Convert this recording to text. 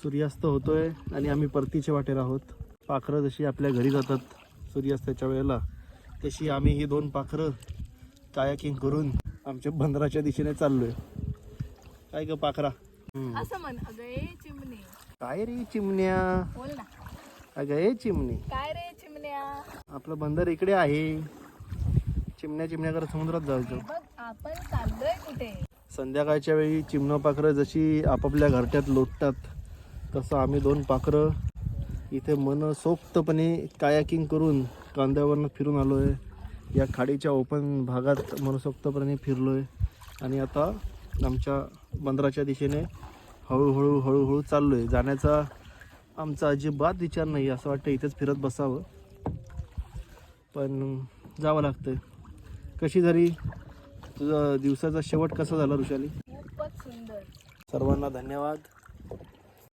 सूर्यास्त होतोय आणि आम्ही परतीच्या वाटेला आहोत. पाखरं जशी आपल्या घरी जातात सूर्यास्ताच्या वेळेला, तशी आम्ही ही 2 पाखरं कायाकिंग करून आमच्या बंदराच्या दिशेने चाललोय. काय ग पाखरा? असं म्हण. अगं ए चिमणे. काय रे चिमण्या? बोल ना. अगं ए चिमणी, काय रे चिमण्या? आपलं बंदर इकडे आहे. चिमण्या करत समुद्रात जायचं. बघ आपण चाललोय कुठे. संध्याकाळच्या वेळी चिमणं पाखरं जशी आपापल्या घरट्यात लोटतात, तसं आम्ही 2 पाखरं इथे मनसोक्तपणे कायाकिंग करून कांद्यावरनं फिरून आलो आहे. या खाडीच्या ओपन भागात मनसोक्तपणे फिरलो आहे आणि आता आमच्या बंदराच्या दिशेने हळूहळू चाललो आहे. जाण्याचा आमचा अजिबात विचार नाही. असं वाटतं इथेच फिरत बसावं, पण जावं लागतं. कशी झाली तुझा दिवसाचा शेवट? कसा झाला ऋषाली? खूपच सुंदर. सर्वांना धन्यवाद.